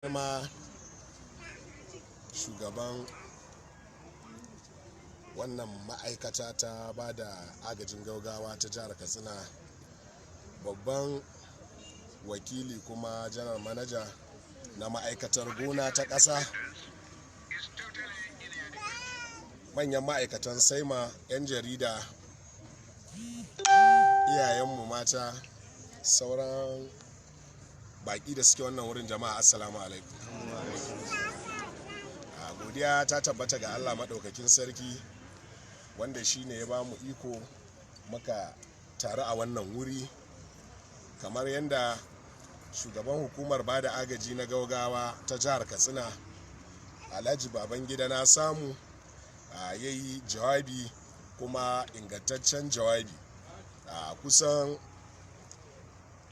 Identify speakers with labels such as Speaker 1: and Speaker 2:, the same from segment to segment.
Speaker 1: ma shugaban wannan ma'aikata ta ba da agajin gaugawa ta jihar Katsina, babban wakili kuma janar manaja na ma'aikatar gona ta ƙasa, manyan ma'aikatan saima, 'yan jarida, iyayenmu mata, sauran baki da suke wannan wurin, jama'a assalamu alaikum. Godiya ta tabbata ga Allah maɗaukakin sarki wanda shine ya ba mu iko muka taru a wannan wuri, kamar yadda shugaban hukumar bada agaji na gaugawa ta jihar Katsina, Alhaji Babangida na samu ya yi jawabi, kuma ingantaccen jawabi. Kusan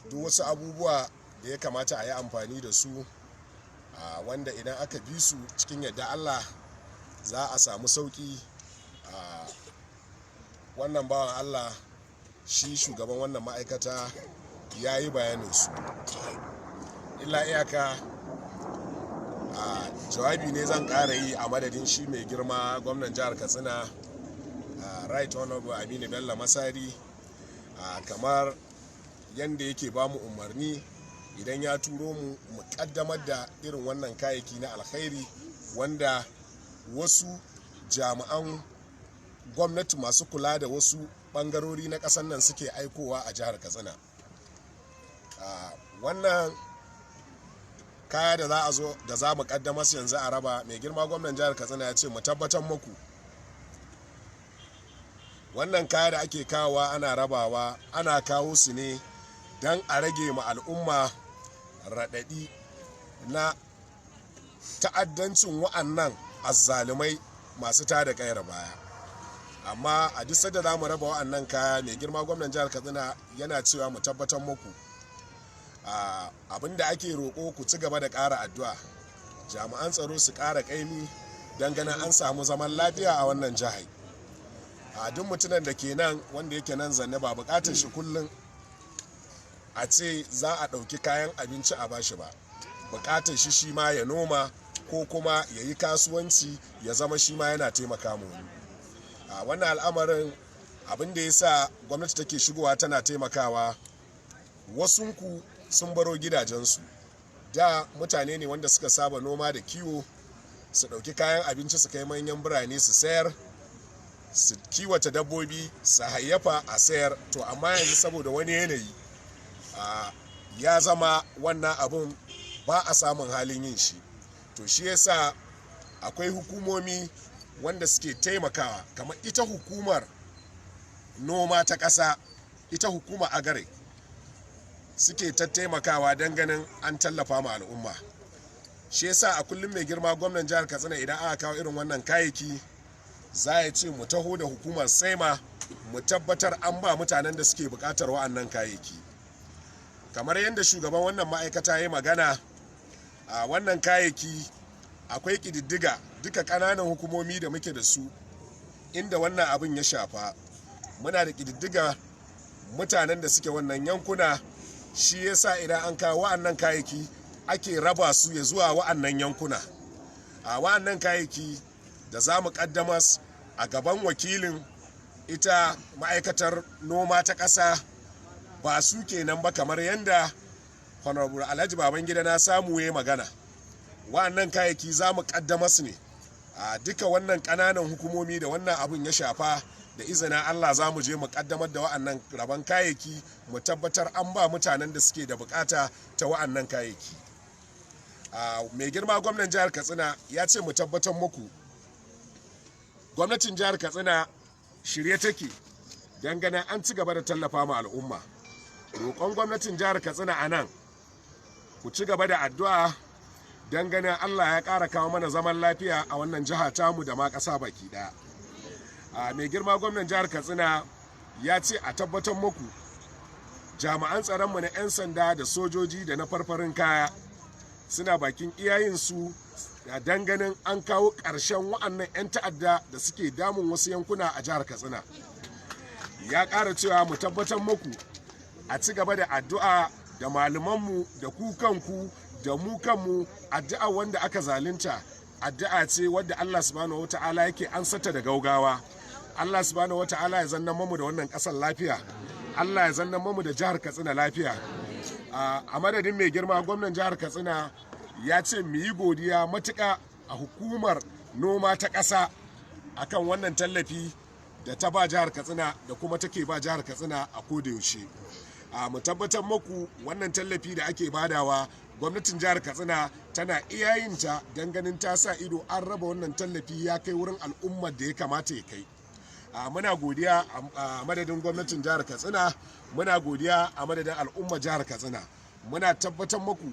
Speaker 1: duk wasu abubuwa da ya kamata a yi amfani da su, wanda idan aka bi su cikin yadda Allah za a samu sauki. Wannan bawan Allah shi shugaban wannan ma'aikata ya yi bayanin su, illa iyaka jawabi ne zan ƙara yi a madadin shi mai girma gwamnan jihar Katsina, Right Honorable Aminu Bello Masari, kamar yadda yake ba mu umarni idan ya turo mu kaddamar da irin wannan kayayyaki na alkhairi wanda wasu jami'an gwamnati masu kula da wasu bangarori na ƙasar nan suke aikowa a jihar Katsina. Wannan kaya da za mu kaddamar yanzu a raba, mai girma gwamnan jihar Katsina ya ce mu tabbatar muku wannan kaya da ake kawowa ana rabawa, ana kawo su ne don a rage ma al'umma raɗaɗi na ta'addancin wa'annan azzalumai masu tada kayar baya. Amma a duk sadda za mu raba wa'annan kaya, mai girma gwamnan jihar Katsina yana cewa mu tabbatar muku abinda ake roƙo ku ci gaba da ƙara addu'a, jami'an tsaro su ƙara ƙaimi don ganin an samu zaman lafiya a wannan jihar. Duk mutumin da ke nan, wanda yake nan zanne, ba buƙatar shi kullum a ce za a ɗauki kayan abinci a bashi ba, buƙatar shi ma ya noma ko kuma ya yi kasuwanci, ya zama shi ma yana taimaka mu. Wannan al'amarin abin da ya sa gwamnati take shigowa tana taimakawa, wasunku sun baro gidajensu, da mutane ne wanda suka saba noma da kiwo, su ɗauki kayan abinci su kai manyan birane su sayar, su kiwata dabbobi su hayyafa a sayar. To amma yanzu saboda wani yanayi ya zama wannan abun ba a samun halin yin shi, to shi yasa akwai hukumomi wanda suke taimakawa, kamar ita hukumar noma ta ƙasa, ita hukuma agare, suke ta taimakawa don ganin an tallafa ma al'umma. Shi yasa a kullum mai girma gwamnan jihar Katsina idan aka kawo irin wannan kayayyaki, za ya ce mu taho da hukumar saima mu tabbatar an ba mutanen da suke buƙatar wa'annan kayayyaki. Kamar yadda shugaban wannan ma'aikata ya magana, a wannan kayayyaki akwai ƙididdiga duka ƙananan hukumomi da muke da su inda wannan abin ya shafa, muna da ƙididdiga mutanen da suke wannan yankuna. Shi yasa idan an kawo wa'annan kayayyaki ake raba su ya zuwa wa'annan yankuna. A wa'annan kayayyaki da za mu ƙaddamas a gaban wakilin ita ma'aikatar noma ta ƙasa, ba su kenan ba, kamar yadda Honorable Alhaji Babangida na samu ya magana. Wa'annan kayayyaki za mu ƙaddamas ne a duka wannan ƙananan hukumomi da wannan abin ya shafa. Da izinin Allah za mu je mu ƙaddamar da wa'annan rabon kayayyaki, mu tabbatar an ba mutanen da suke da bukata ta wa'annan kayayyaki. Mai girma gwamnan jihar Katsina ya ce mu tabbatar muku gwamnatin jihar Katsina shirye take don ganin an ci gaba da tallafa ma al'umma. Roƙon gwamnatin jihar Katsina a nan, ku ci gaba da addu'a don ganin Allah ya ƙara kawo mana zaman lafiya a wannan jiha tamu da ma ƙasa baki ɗaya. Mai girma gwamnan jihar Katsina ya ce a tabbatar muku jami'an tsaronmu na 'yan sanda da sojoji da na farfarin kaya suna bakin iyayensu don ganin an kawo ƙarshen wa'annan 'yan ta'adda da suke damun wasu yankuna a jihar Katsina. Ya ƙara cewa mu tabbatar muku a ci gaba da addu'a da malamanmu da ku kanku da mu kanmu addu'a wanda aka zalunta addu'a ce wadda Allah subhanahu wata'ala yake ansata da gaugawa. Allah subhanahu wata'ala ya zanna mamu da wannan ƙasar lafiya, Allah ya zanna mamu da jihar Katsina lafiya. A madadin mai girma gwamnan jihar Katsina ya ce mu yi godiya matuƙa a hukumar noma ta ƙasa akan wannan tallafi da ta ba jihar Katsina da kuma take ba jihar Katsina a kodayaushe. Mu tabbatar muku wannan tallafi da ake badawa gwamnatin jihar Katsina tana iyayinta don ganin ta sa ido an raba wannan tallafi ya kai wurin al'ummar da ya kamata ya kai. Muna godiya a madadin gwamnatin jihar Katsina, muna godiya a madadin al'ummar jihar Katsina. Muna tabbatar muku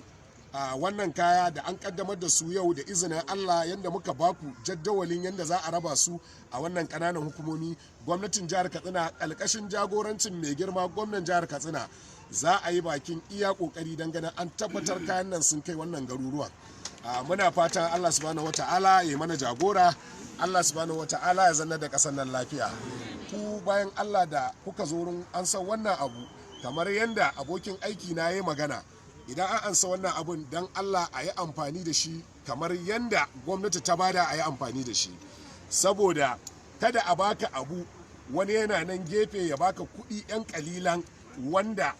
Speaker 1: wannan kaya da an kaddamar da su yau da izinin Allah yadda muka baku jaddawalin yadda za a raba su a wannan kananan hukumomi. Gwamnatin jihar Katsina ƙalƙashin jagorancin mai girma gwamnan jihar Katsina za a yi bakin iya ƙoƙari don ganin an tabbatar kayan nan sun kai wannan garuruwan. Muna fatan Allah subhanahu wata'ala ya mana jagora, Allah subhanahu wata'ala ya zanna da ƙasar nan lafiya. Ku bayan Allah da kuka zo wurin an san wannan abu kamar yadda abokin aiki na yi magana, idan an ansa wannan abun don Allah a yi amfani da shi kamar yadda gwamnati ta bada a yi amfani da shi, saboda kada a baka abu wani yana nan gefe ya baka kuɗi 'yan kalilan wanda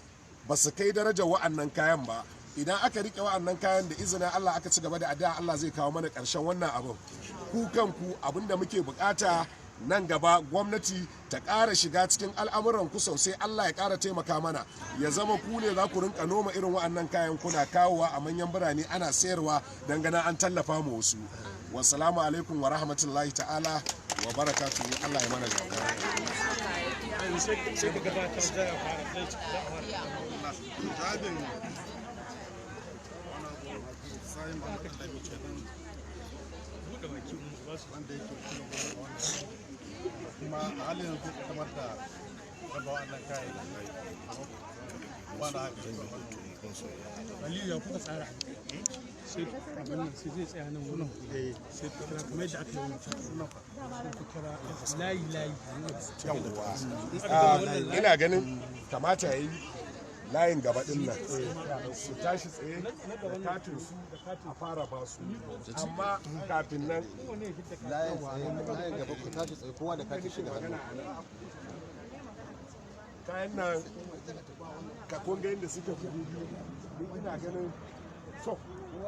Speaker 1: ba su kai darajar wa'annan kayan ba. Idan aka rike wa'annan kayan da izinin Allah aka ci gaba da addu'a, Allah zai kawo mana ƙarshen wannan abin. Ku kanku abinda muke bukata nan gaba gwamnati ta ƙara shiga cikin al'amuran ku sosai, Allah ya ƙara taimaka mana, ya zama ku ne za ku rinka noma irin wa'annan kayan kuna kawowa a manyan birane ana sayarwa don ganin an tallafa mu wasu. Wassalamu alaikum wa rahmatullahi ta'ala wa barakatuhu. Allah ya mana jagora.
Speaker 2: kuma a halin yanzu kamar da raba wannan kayan wani
Speaker 3: Aliyu ya kuka tsara sai abin nan sai zai tsaya nan wurin sai kira kamar yadda aka yi wancan kira layi
Speaker 1: ina ganin kamata ya yi layin gaba din nan su tashi tsaye da katin su a fara ba su, amma kafin nan
Speaker 2: layin gaba ku tashi tsaye kowa da katin shi da hannu.
Speaker 1: kayan nan ka kunga yadda suke kudu biyu, ina ganin so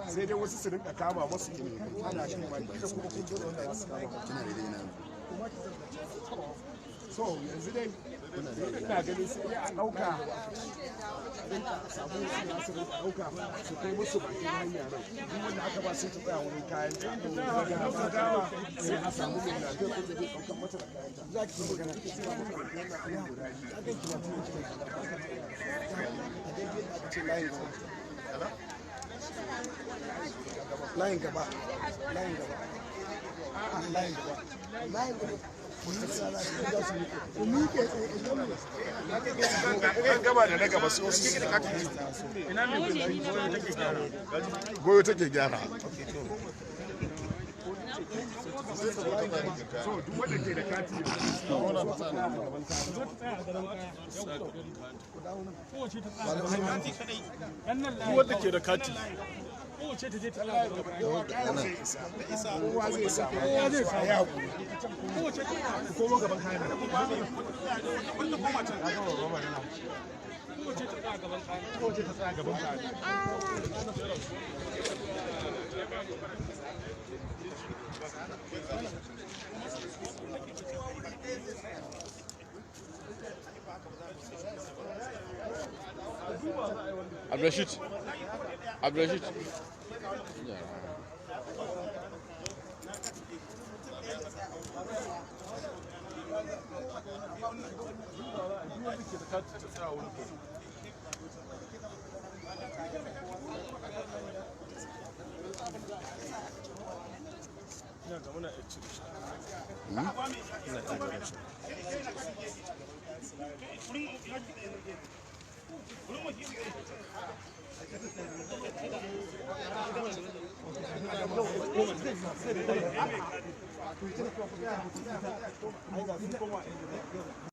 Speaker 1: sai dai wasu su rinka kama masu ne ana shi ma da kuma kun dole wanda su kama so yanzu dai ina ganin sai dai a ɗauka samu su ɗauka su kai musu bakin hanya nan, duk wanda aka ba sai ta tsaya wurin kayan ta dawa sai a samu mai lafiya ko da zai ɗaukar mata da kayan ta za ki yi magana ki sai mata da kayan ta ayyukan guda biyu a kan kima layin gaba layin gaba a'a layin gaba layin gaba an gaba da na gaba su wasu goyo take gyara so duk wanda ke da kati
Speaker 3: wanda ke da kati
Speaker 1: kowace ta je ta Allah kowa zai sa ya hakuri kowace ta koma gaban kayan kowace ta tsaya gaban kayan
Speaker 4: Abdulrashid. Abdulrashid.